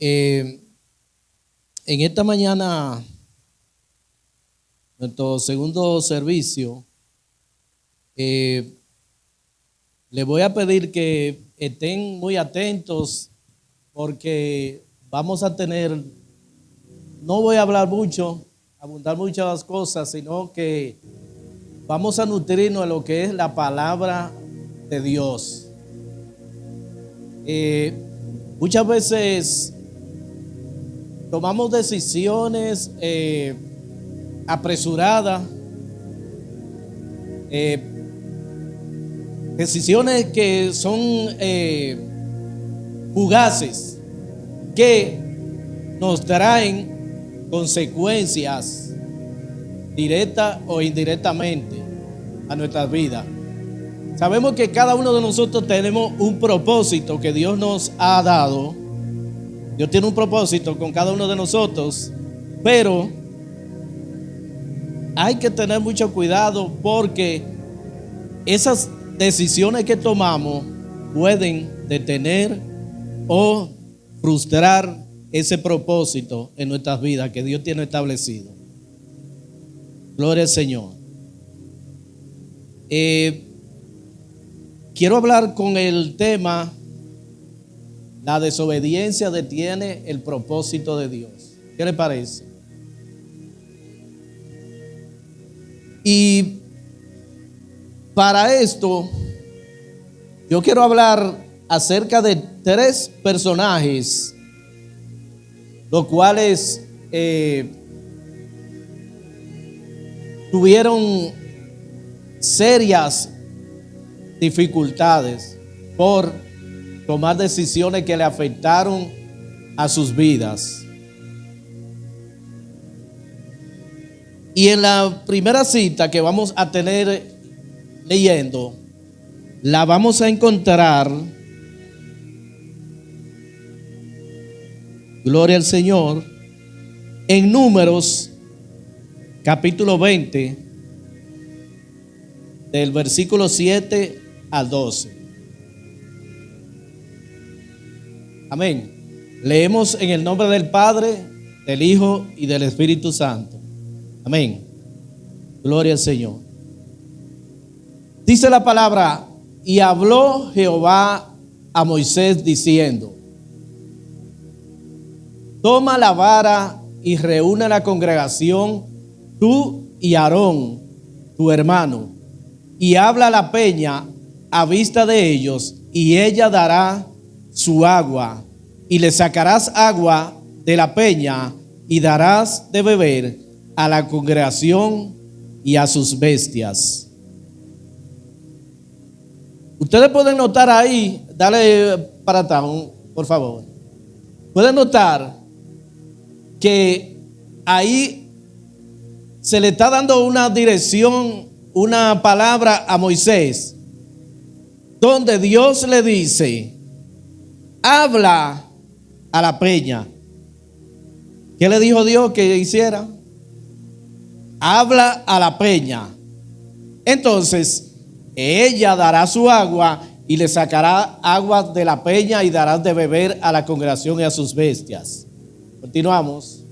En esta mañana, nuestro segundo servicio, le voy a pedir que estén muy atentos porque vamos a tener, no voy a hablar mucho, abundar muchas cosas, sino que vamos a nutrirnos de lo que es la palabra de Dios. Muchas veces tomamos decisiones apresuradas, decisiones que son fugaces, que nos traen consecuencias directas o indirectamente a nuestras vidas. Sabemos que cada uno de nosotros tenemos un propósito que Dios nos ha dado. Dios tiene un propósito con cada uno de nosotros, pero hay que tener mucho cuidado porque esas decisiones que tomamos pueden detener o frustrar ese propósito en nuestras vidas que Dios tiene establecido. Gloria al Señor. Quiero hablar con el tema: la desobediencia detiene el propósito de Dios. ¿Qué le parece? Y para esto, yo quiero hablar acerca de tres personajes, los cuales tuvieron serias dificultades por tomar decisiones que le afectaron a sus vidas. Y en la primera cita que vamos a tener leyendo, la vamos a encontrar, gloria al Señor, en Números capítulo 20, del versículo 7 al 12. Amén. Leemos en el nombre del Padre, del Hijo y del Espíritu Santo. Amén. Gloria al Señor. Dice la palabra: y habló Jehová a Moisés diciendo: toma la vara y reúne a la congregación, tú y Aarón, tu hermano, y habla a la peña a vista de ellos, y ella dará su agua, y le sacarás agua de la peña, y darás de beber a la congregación y a sus bestias. Ustedes pueden notar ahí, dale para atrás, por favor. Pueden notar que ahí se le está dando una dirección, una palabra a Moisés, donde Dios le dice: habla a la peña. ¿Qué le dijo Dios que hiciera? Habla a la peña. Entonces, ella dará su agua y le sacará agua de la peña y dará de beber a la congregación y a sus bestias. Continuamos.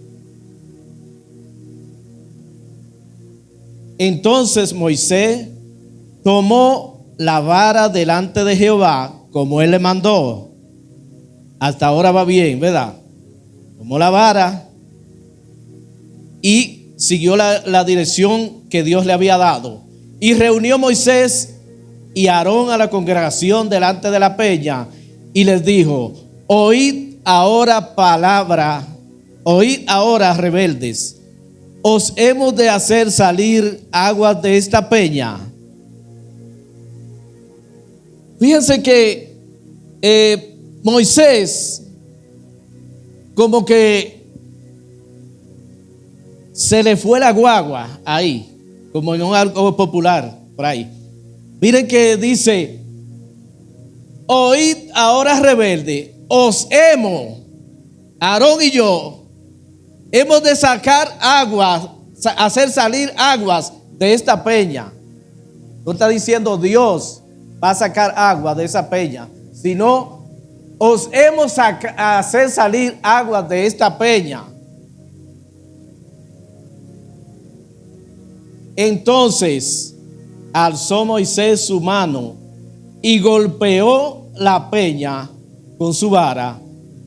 Entonces Moisés tomó la vara delante de Jehová como él le mandó. Hasta ahora va bien, ¿verdad? Tomó la vara y siguió la dirección que Dios le había dado. Y reunió Moisés y Aarón a la congregación delante de la peña y les dijo: oíd ahora palabra, oíd ahora, rebeldes, ¿os hemos de hacer salir aguas de esta peña? Fíjense que Moisés como que se le fue la guagua ahí, como en un algo popular por ahí. Miren que dice: oíd ahora, rebelde, os hemos, Aarón y yo, hemos de sacar aguas, hacer salir aguas de esta peña. No está diciendo Dios va a sacar agua de esa peña, sino os hemos hacer salir aguas de esta peña. Entonces alzó Moisés su mano y golpeó la peña con su vara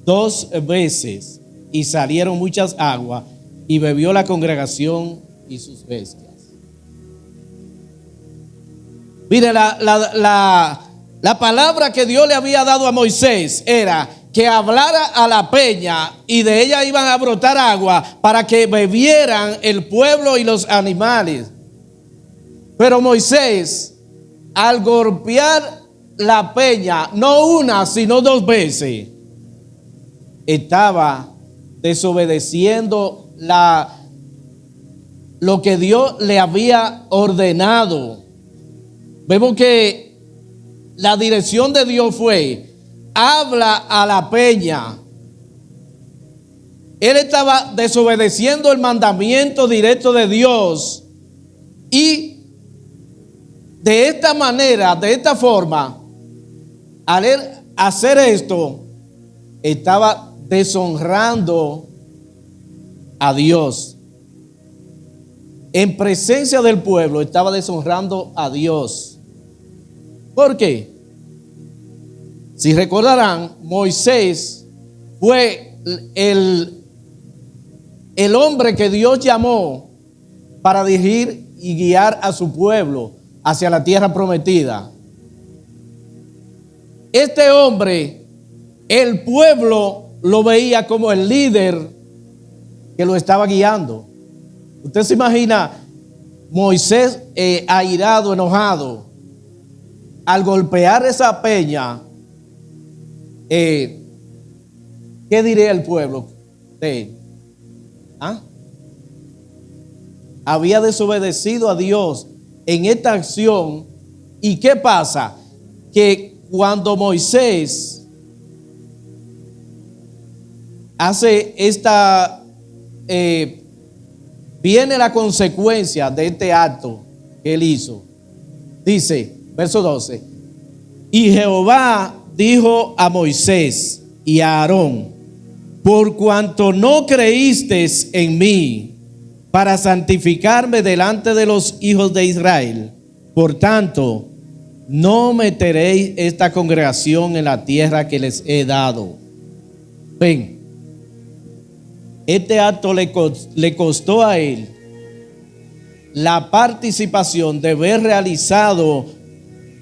2 veces, y salieron muchas aguas, y bebió la congregación y sus bestias. Mire, la palabra que Dios le había dado a Moisés era que hablara a la peña, y de ella iban a brotar agua para que bebieran el pueblo y los animales. Pero Moisés, al golpear la peña, no una, sino 2 veces, estaba desobedeciendo lo que Dios le había ordenado. Vemos que la dirección de Dios fue: habla a la peña. Él estaba desobedeciendo el mandamiento directo de Dios, y de esta manera, de esta forma, al él hacer esto, estaba deshonrando a Dios. En presencia del pueblo estaba deshonrando a Dios. ¿Por qué? Si recordarán, Moisés fue el hombre que Dios llamó para dirigir y guiar a su pueblo hacia la tierra prometida. Este hombre, el pueblo lo veía como el líder que lo estaba guiando. Usted se imagina Moisés airado, enojado, al golpear esa peña. ¿Qué diría el pueblo de él? Había desobedecido a Dios en esta acción. ¿Y qué pasa? Que cuando Moisés hace esta, viene la consecuencia de este acto que él hizo. Dice, verso 12: y Jehová dijo a Moisés y a Aarón: por cuanto no creísteis en mí para santificarme delante de los hijos de Israel, por tanto, no meteréis esta congregación en la tierra que les he dado. Ven, este acto le costó a él la participación de haber realizado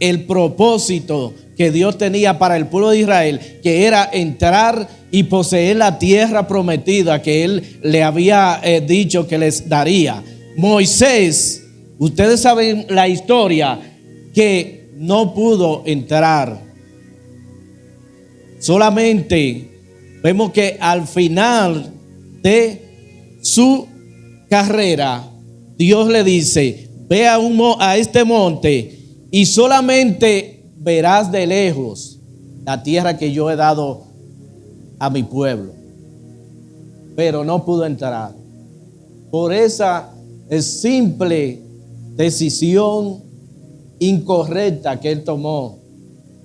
el propósito que Dios tenía para el pueblo de Israel, que era entrar y poseer la tierra prometida que él le había dicho que les daría. Moisés, ustedes saben la historia, que no pudo entrar. Solamente vemos que al final de su carrera, Dios le dice: ve a este monte y solamente verás de lejos la tierra que yo he dado a mi pueblo. Pero no pudo entrar por esa simple decisión incorrecta que él tomó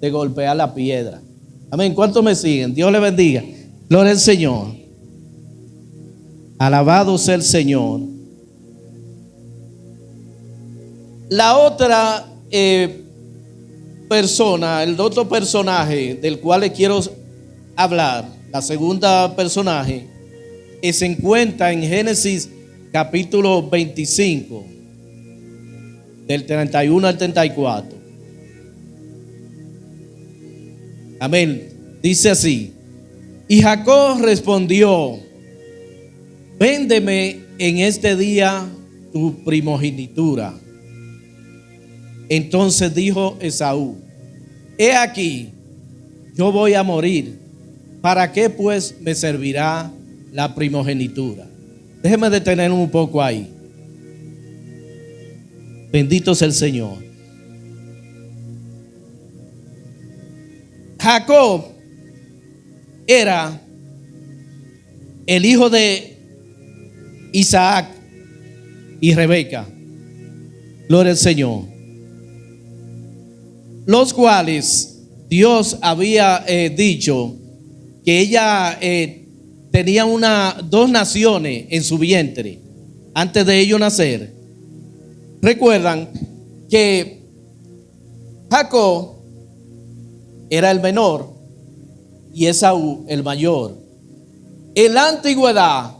de golpear la piedra. Amén. ¿Cuántos me siguen? Dios le bendiga. Gloria al Señor. Alabado sea el Señor. La otra persona, el otro personaje del cual le quiero hablar, la segunda personaje, se encuentra en Génesis capítulo 25, del 31 al 34. Amén. Dice así: y Jacob respondió: véndeme en este día tu primogenitura. Entonces dijo Esaú: he aquí, yo voy a morir, ¿para qué pues me servirá la primogenitura? Déjeme detener un poco ahí. Bendito sea el Señor. Jacob era el hijo de Isaac y Rebeca. Gloria al Señor. Los cuales Dios había dicho que ella tenía dos naciones en su vientre antes de ello nacer. Recuerdan que Jacob era el menor y Esaú el mayor. En la antigüedad,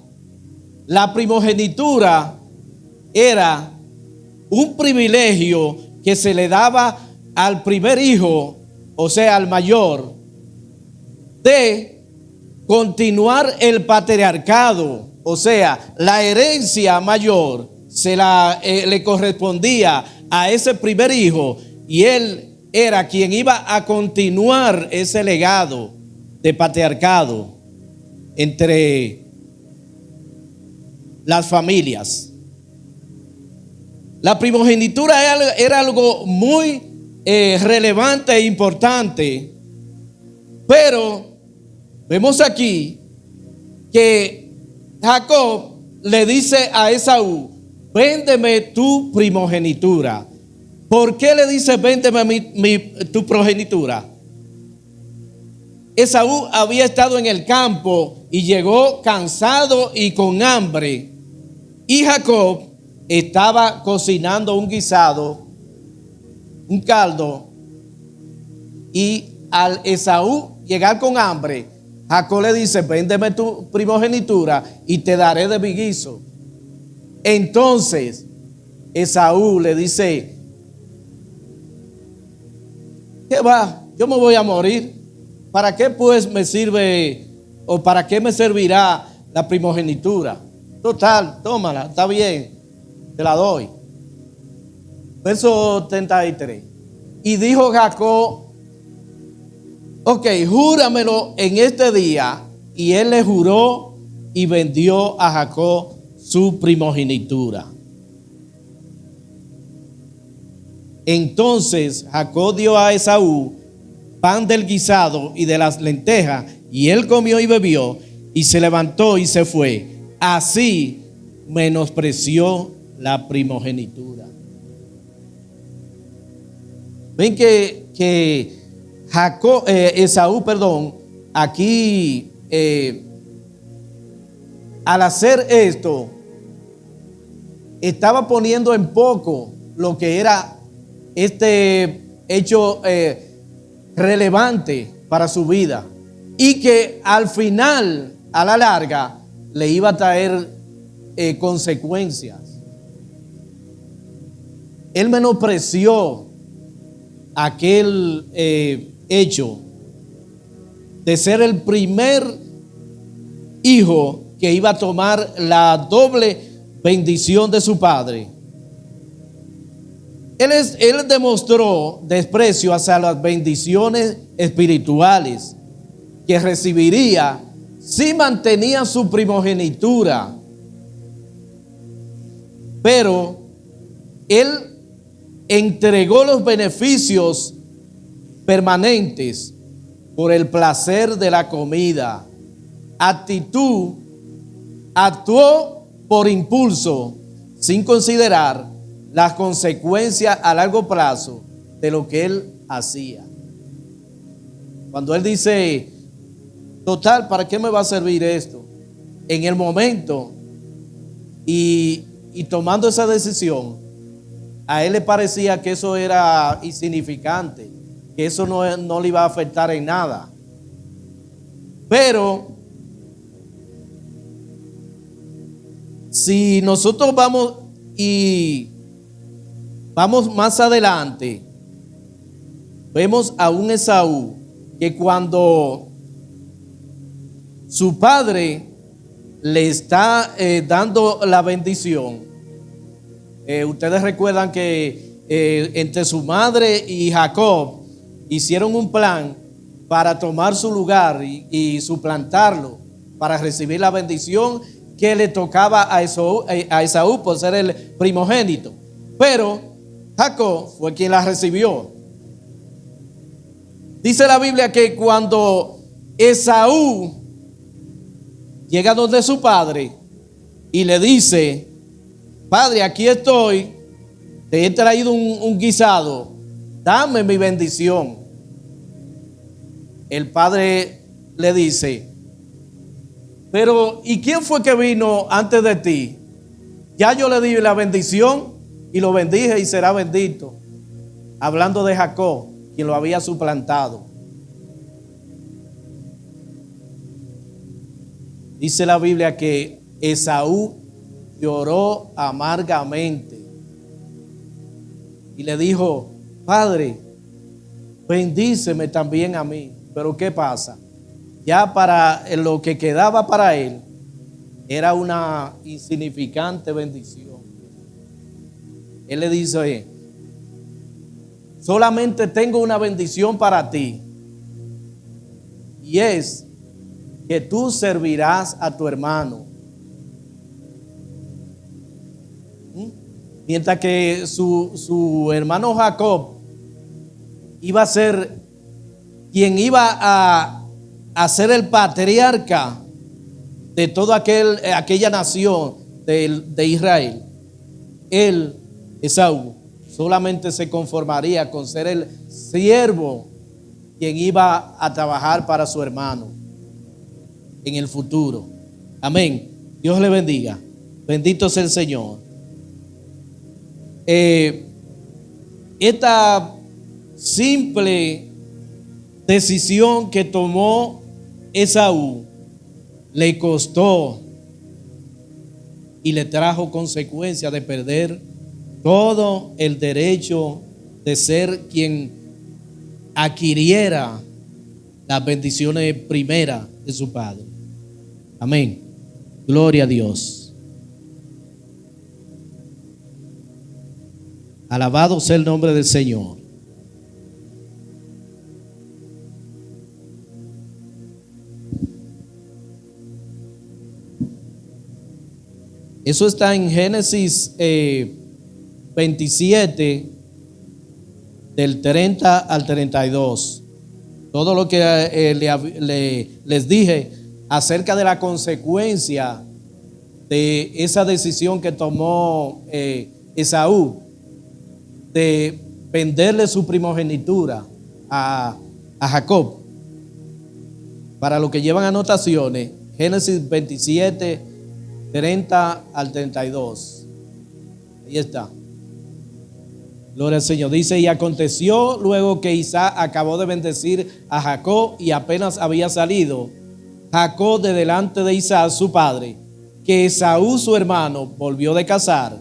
la primogenitura era un privilegio que se le daba al primer hijo, o sea, al mayor, de continuar el patriarcado, o sea, la herencia mayor le correspondía a ese primer hijo y él era quien iba a continuar ese legado de patriarcado entre las familias. La primogenitura era algo muy relevante e importante, pero vemos aquí que Jacob le dice a Esaú: véndeme tu primogenitura. ¿Por qué le dice véndeme tu progenitura? Esaú había estado en el campo y llegó cansado y con hambre, y Jacob estaba cocinando un guisado, un caldo, y al Esaú llegar con hambre, Jacob le dice: véndeme tu primogenitura y te daré de mi guiso. Entonces Esaú le dice: ¿qué va? Yo me voy a morir. ¿Para qué pues me sirve o para qué me servirá la primogenitura? Total, tómala, está bien, te la doy. Verso 33. Y dijo Jacob: ok, júramelo en este día. Y él le juró y vendió a Jacob su primogenitura. Entonces Jacob dio a Esaú pan del guisado y de las lentejas, y él comió y bebió, y se levantó y se fue. Así menospreció la primogenitura. Ven que Esaú, aquí al hacer esto, estaba poniendo en poco lo que era este hecho relevante para su vida, y que al final, a la larga, le iba a traer consecuencias. Él menospreció aquel hecho de ser el primer hijo que iba a tomar la doble bendición de su padre. Él demostró desprecio hacia las bendiciones espirituales que recibiría si mantenía su primogenitura. Pero él entregó los beneficios permanentes por el placer de la comida. Actuó por impulso, sin considerar las consecuencias a largo plazo de lo que él hacía. Cuando él dice: total, ¿para qué me va a servir esto? En el momento y tomando esa decisión, a él le parecía que eso era insignificante, que eso no le iba a afectar en nada. Pero si nosotros vamos más adelante, vemos a un Esaú que cuando su padre le está dando la bendición, ustedes recuerdan que entre su madre y Jacob hicieron un plan para tomar su lugar y suplantarlo para recibir la bendición que le tocaba a Esaú por ser el primogénito. Pero Jacob fue quien la recibió. Dice la Biblia que cuando Esaú llega donde su padre y le dice: padre, aquí estoy, te he traído un guisado, dame mi bendición. el padre le dice: pero ¿y quién fue que vino antes de ti? Ya yo le di la bendición y lo bendije y será bendito. Hablando de Jacob, quien lo había suplantado. Dice la Biblia que Esaú lloró amargamente y le dijo: Padre, bendíceme también a mí. Pero ¿qué pasa? Ya para lo que quedaba para él era una insignificante bendición. Él le dice: solamente tengo una bendición para ti, y es que tú servirás a tu hermano. Mientras que su hermano Jacob iba a ser quien iba a ser el patriarca de toda aquella nación de Israel, él, Esaú, solamente se conformaría con ser el siervo quien iba a trabajar para su hermano en el futuro. Amén. Dios le bendiga. Bendito sea el Señor. Esta simple decisión que tomó Esaú le costó y le trajo consecuencia de perder todo el derecho de ser quien adquiriera las bendiciones primeras de su padre. Amén. Gloria a Dios. Alabado sea el nombre del Señor. Eso está en Génesis 27, del 30 al 32. Todo lo que les dije acerca de la consecuencia de esa decisión que tomó Esaú de venderle su primogenitura a Jacob. Para los que llevan anotaciones, Génesis 27, 30 al 32. Ahí está. Gloria al Señor. Dice: y aconteció luego que Isaac acabó de bendecir a Jacob y apenas había salido Jacob de delante de Isaac su padre, que Esaú su hermano volvió de cazar,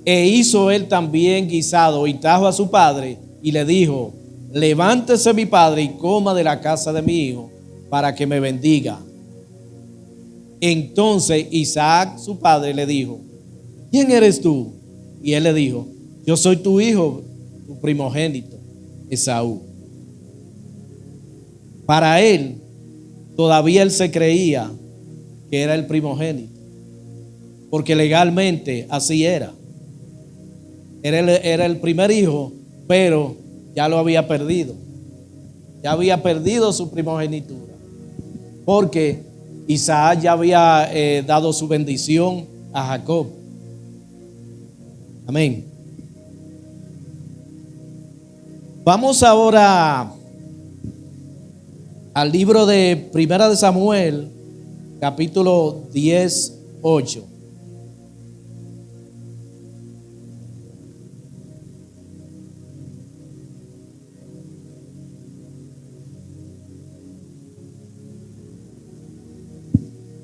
e hizo él también guisado y trajo a su padre y le dijo: levántese mi padre y coma de la casa de mi hijo para que me bendiga. Entonces Isaac su padre le dijo: ¿quién eres tú? Y él le dijo: yo soy tu hijo, tu primogénito, Esaú. Para él, todavía él se creía que era el primogénito, porque legalmente así era. Era el primer hijo, pero ya lo había perdido. Ya había perdido su primogenitura, porque Isaac ya había dado su bendición a Jacob. Amén. Vamos ahora al libro de Primera de Samuel, capítulo 10, 8.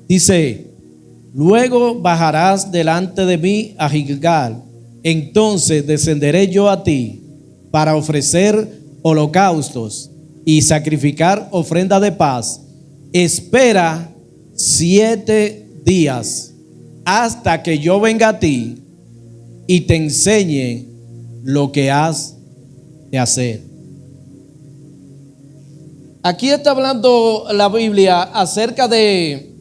Dice: luego bajarás delante de mí a Gilgal, entonces descenderé yo a ti para ofrecer holocaustos y sacrificar ofrenda de paz. Espera 7 días hasta que yo venga a ti y te enseñe lo que has de hacer. Aquí está hablando la Biblia acerca de,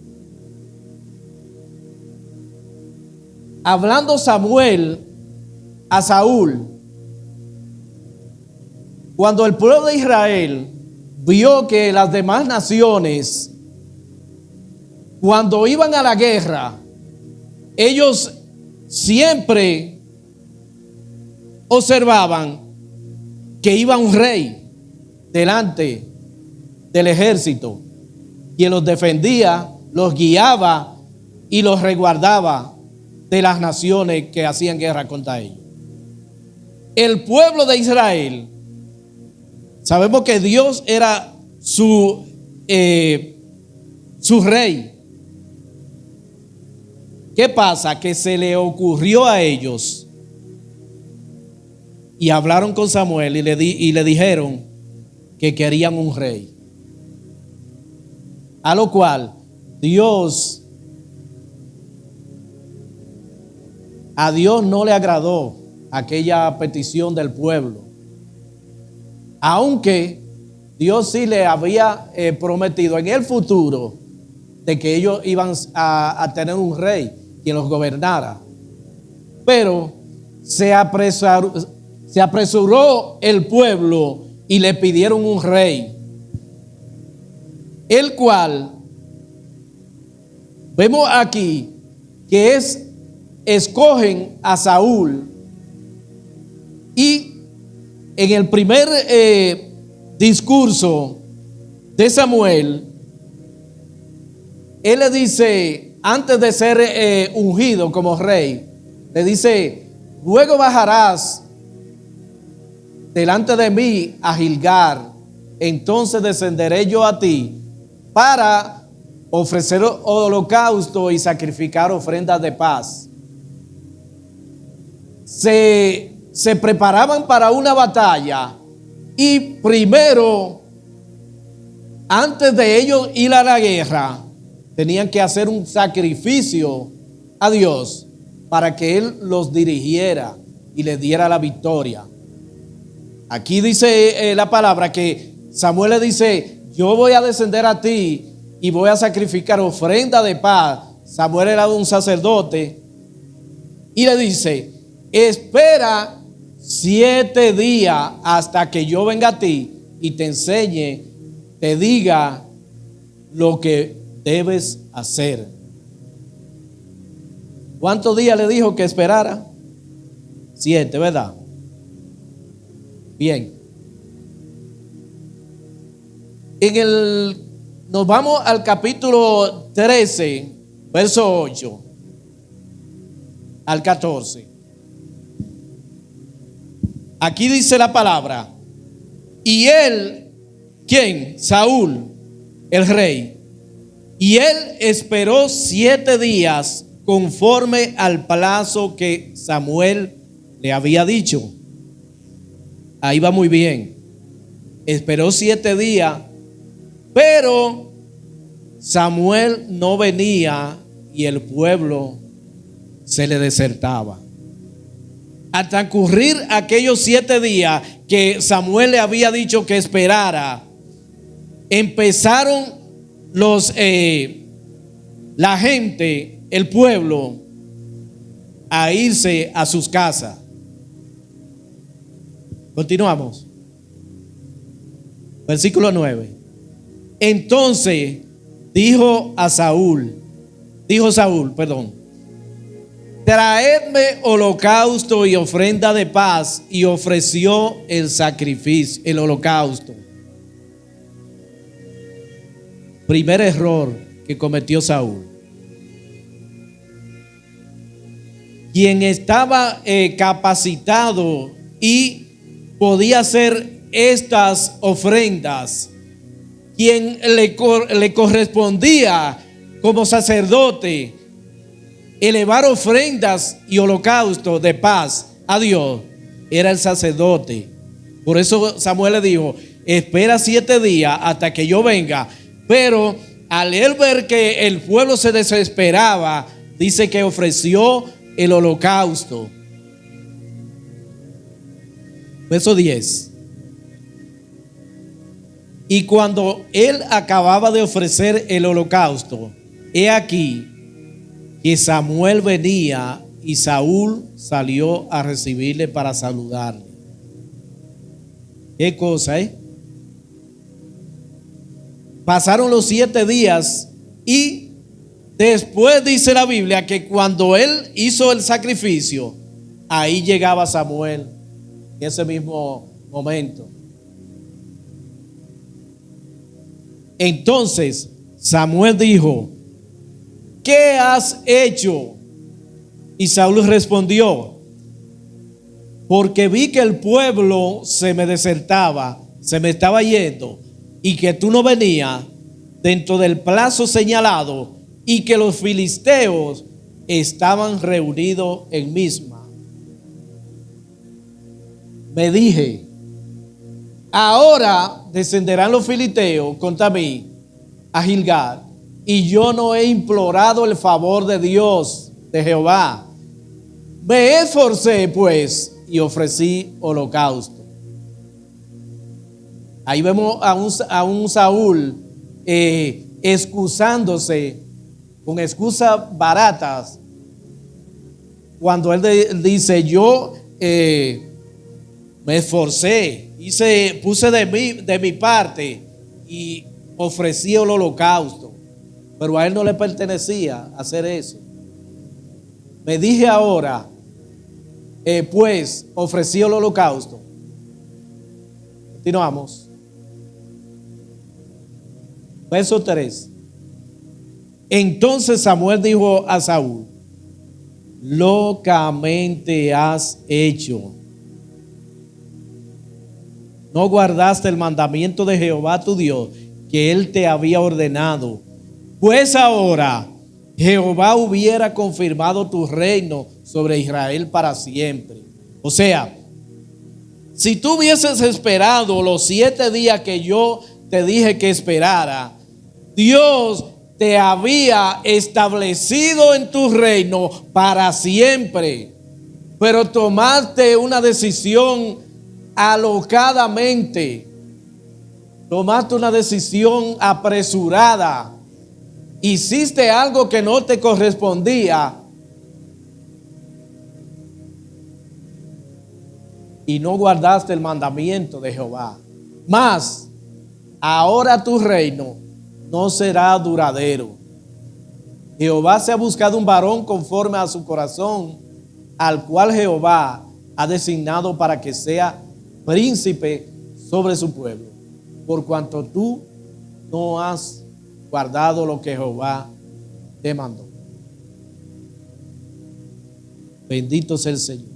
hablando Samuel a Saúl, cuando el pueblo de Israel vio que las demás naciones, cuando iban a la guerra, ellos siempre observaban que iba un rey delante del ejército, quien los defendía, los guiaba y los resguardaba de las naciones que hacían guerra contra ellos. El pueblo de Israel, sabemos que Dios era su rey. ¿Qué pasa? Que se le ocurrió a ellos y hablaron con Samuel y le dijeron que querían un rey. A lo cual a Dios no le agradó aquella petición del pueblo. Aunque Dios sí le había prometido en el futuro de que ellos iban a tener un rey quien los gobernara. Pero se apresuró el pueblo y le pidieron un rey, el cual vemos aquí que escogen a Saúl, y en el primer discurso de Samuel, él le dice, antes de ser ungido como rey, le dice: luego bajarás delante de mí a Gilgal, entonces descenderé yo a ti para ofrecer holocausto y sacrificar ofrendas de paz. Se preparaban para una batalla, y primero, antes de ellos ir a la guerra, tenían que hacer un sacrificio a Dios para que Él los dirigiera y les diera la victoria. Aquí dice la palabra que Samuel le dice: yo voy a descender a ti y voy a sacrificar ofrenda de paz. Samuel era un sacerdote y le dice: espera 7 días hasta que yo venga a ti y te enseñe, te diga lo que debes hacer. ¿Cuántos días le dijo que esperara? 7, ¿verdad? Bien. Nos vamos al capítulo 13, verso 8 al 14. Aquí dice la palabra: y él, ¿quién? Saúl, el rey. Y él esperó 7 días conforme al plazo que Samuel le había dicho. Ahí va muy bien. Esperó 7 días, pero Samuel no venía y el pueblo se le desertaba. Al transcurrir aquellos 7 días que Samuel le había dicho que esperara, empezaron la gente, el pueblo, a irse a sus casas. Continuamos. Versículo 9. Entonces dijo Saúl, traedme holocausto y ofrenda de paz, y ofreció el sacrificio, el holocausto. Primer error que cometió Saúl. Quien estaba capacitado y podía hacer estas ofrendas, quien le correspondía como sacerdote elevar ofrendas y holocaustos de paz a Dios, era el sacerdote. Por eso Samuel le dijo: espera 7 días hasta que yo venga. Pero al él ver que el pueblo se desesperaba, dice que ofreció el holocausto. Verso 10. Y cuando él acababa de ofrecer el holocausto, he aquí que Samuel venía, y Saúl salió a recibirle para saludarle. ¿Qué cosa, Pasaron los 7 días, y después dice la Biblia que cuando él hizo el sacrificio, ahí llegaba Samuel en ese mismo momento. Entonces Samuel dijo: ¿qué has hecho? Y Saúl respondió: porque vi que el pueblo se me desertaba, se me estaba yendo, y que tú no venías dentro del plazo señalado, y que los filisteos estaban reunidos en Misma. Me dije: ahora descenderán los filisteos contra mí a Gilgal, y yo no he implorado el favor de Dios, de Jehová. Me esforcé pues y ofrecí holocausto. Ahí vemos a un Saúl excusándose con excusas baratas, cuando él dice: yo me esforcé, puse de mi parte y ofrecí el holocausto, pero a él no le pertenecía hacer eso. Me dije ahora, pues ofrecí el holocausto. Continuamos. Verso 3. Entonces Samuel dijo a Saúl: locamente has hecho. No guardaste el mandamiento de Jehová tu Dios, que él te había ordenado. Pues ahora Jehová hubiera confirmado tu reino sobre Israel para siempre. O sea, si tú hubieses esperado los 7 días que yo te dije que esperara, Dios te había establecido en tu reino para siempre. Pero tomaste una decisión alocadamente. Tomaste una decisión apresurada. Hiciste algo que no te correspondía. Y no guardaste el mandamiento de Jehová. Mas ahora tu reino no será duradero. Jehová se ha buscado un varón conforme a su corazón, al cual Jehová ha designado para que sea príncipe sobre su pueblo, por cuanto tú no has guardado lo que Jehová te mandó. Bendito sea el Señor.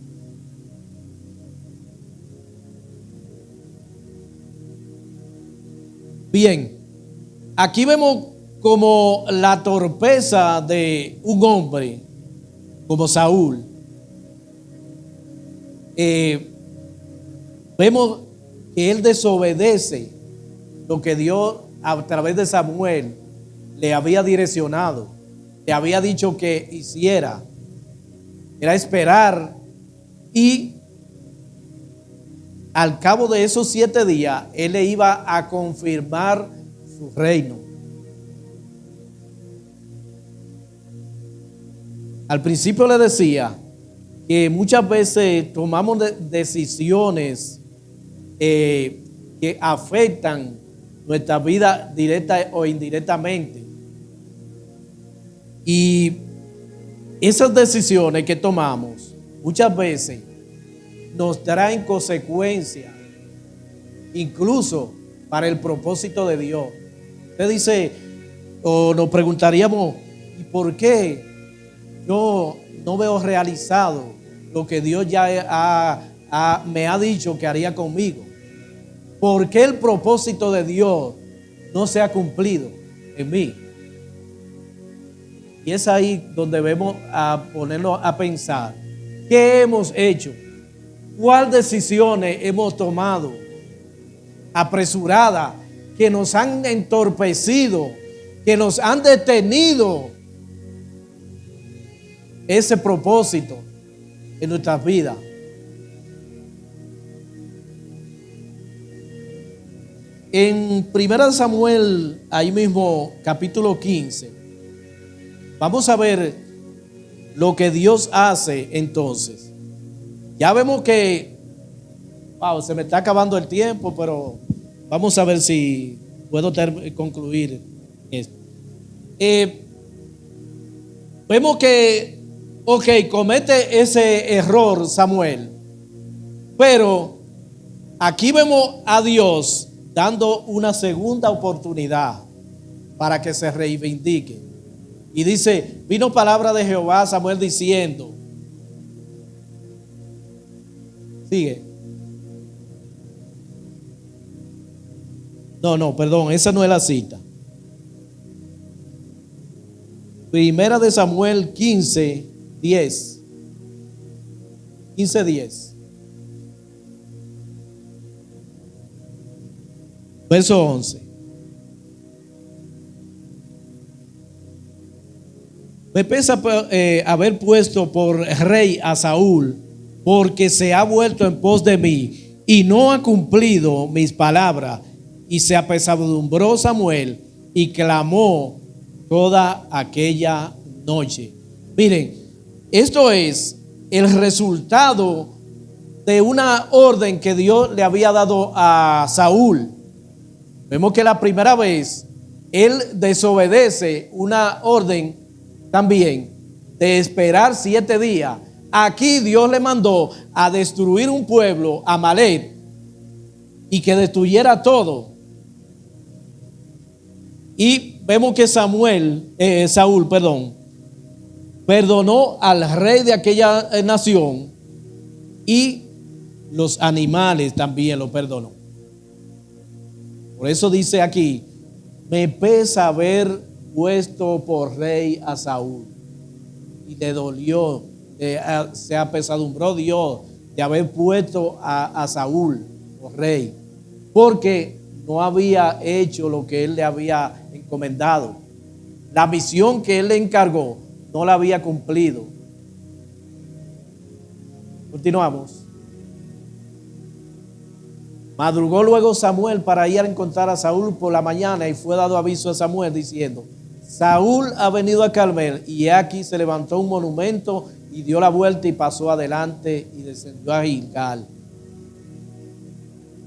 Bien, aquí vemos como la torpeza de un hombre como Saúl. Vemos que él desobedece lo que Dios a través de Samuel le había direccionado, le había dicho que hiciera. Era esperar, y al cabo de esos 7 días él le iba a confirmar su reino. Al principio le decía que muchas veces tomamos decisiones que afectan nuestra vida directa o indirectamente. Y esas decisiones que tomamos muchas veces nos traen consecuencias, incluso para el propósito de Dios. Usted dice, o nos preguntaríamos: ¿y por qué yo no veo realizado lo que Dios ya me ha dicho que haría conmigo? ¿Por qué el propósito de Dios no se ha cumplido en mí? Y es ahí donde debemos ponernos a pensar: ¿qué hemos hecho? ¿Cuáles decisiones hemos tomado apresuradas que nos han entorpecido, que nos han detenido ese propósito en nuestras vidas? En 1 Samuel, ahí mismo, capítulo 15, vamos a ver lo que Dios hace entonces. Ya vemos que, se me está acabando el tiempo, pero vamos a ver si puedo concluir esto. Vemos que, comete ese error Samuel, pero aquí vemos a Dios dando una segunda oportunidad para que se reivindique. Y dice, vino palabra de Jehová a Samuel diciendo, sigue. No, perdón, esa no es la cita. Primera de Samuel 15:10. 15:10. Verso 11. Me pesa haber puesto por rey a Saúl, porque se ha vuelto en pos de mí y no ha cumplido mis palabras. Y se apesadumbró Samuel y clamó toda aquella noche. Miren, esto es el resultado de una orden que Dios le había dado a Saúl. Vemos que la primera vez él desobedece una orden también de esperar 7 días. Aquí Dios le mandó a destruir un pueblo, Amalek, y que destruyera todo. Y vemos que Saúl, perdonó al rey de aquella nación y los animales también lo perdonó. Por eso dice aquí, me pesa haber puesto por rey a Saúl. Y le dolió, se apesadumbró Dios de haber puesto a Saúl por rey, porque no había hecho lo que él le había encomendado. La misión que él le encargó no la había cumplido. Continuamos. Madrugó luego Samuel para ir a encontrar a Saúl por la mañana, y fue dado aviso a Samuel diciendo, Saúl ha venido a Carmel, y aquí se levantó un monumento y dio la vuelta y pasó adelante y descendió a Gilgal.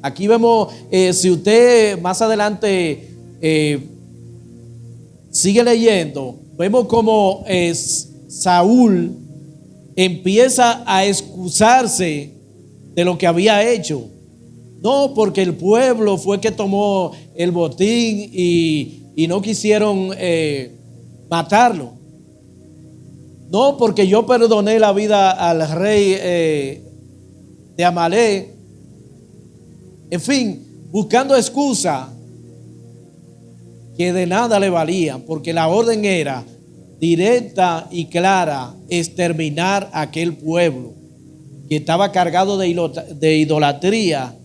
Aquí vemos, si usted más adelante sigue leyendo, vemos como Saúl empieza a excusarse de lo que había hecho. No, porque el pueblo fue que tomó el botín y no quisieron matarlo. No, porque yo perdoné la vida al rey de Amalek. En fin, buscando excusa que de nada le valían, porque la orden era directa y clara, exterminar a aquel pueblo que estaba cargado de idolatría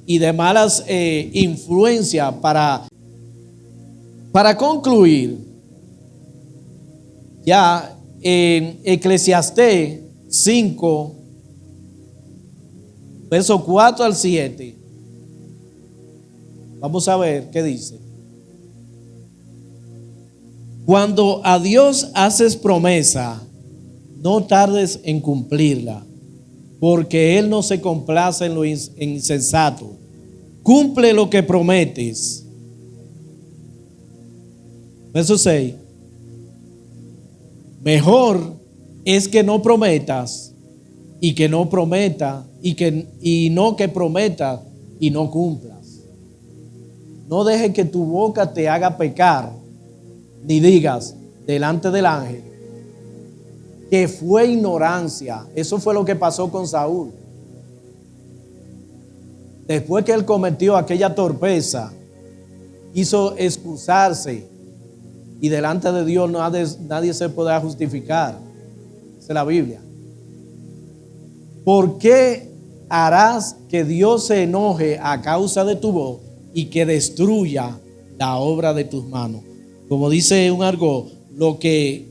y de malas influencias. Para concluir, ya en Eclesiastés 5, versos 4 al 7, vamos a ver qué dice. Cuando a Dios haces promesa, no tardes en cumplirla, porque Él no se complace en lo insensato. Cumple lo que prometes. Verso 6. Mejor es que no prometas y que no prometa y no que prometas y no cumplas. No dejes que tu boca te haga pecar, ni digas delante del ángel que fue ignorancia. Eso fue lo que pasó con Saúl. Después que él cometió aquella torpeza, quiso excusarse, y delante de Dios nadie se podrá justificar. Esa es la Biblia. ¿Por qué harás que Dios se enoje a causa de tu voz y que destruya la obra de tus manos? Como dice un argot, lo que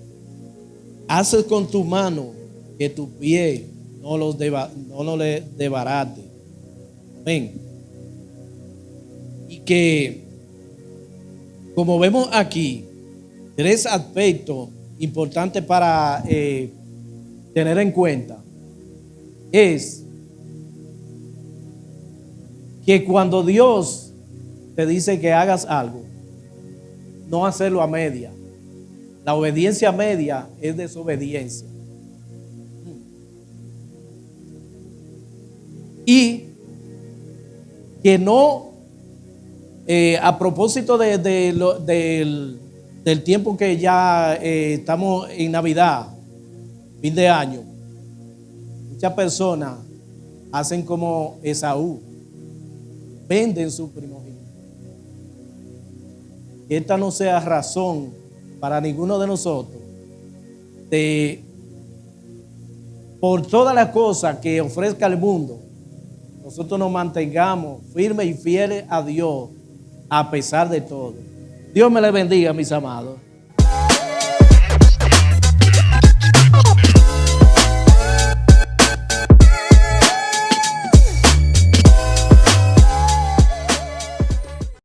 haces con tu mano, que tu pie no lo desbarate. Amén. Y que, como vemos aquí, 3 aspectos importantes para tener en cuenta. Es que cuando Dios te dice que hagas algo, no hacerlo a media. La obediencia a media es desobediencia. Y que no A propósito del tiempo que ya estamos en Navidad, fin de año, muchas personas hacen como Esaú, venden su primogénito. Que esta no sea razón para ninguno de nosotros de, por todas las cosas que ofrezca el mundo, nosotros nos mantengamos firmes y fieles a Dios a pesar de todo. Dios me le bendiga, mis amados.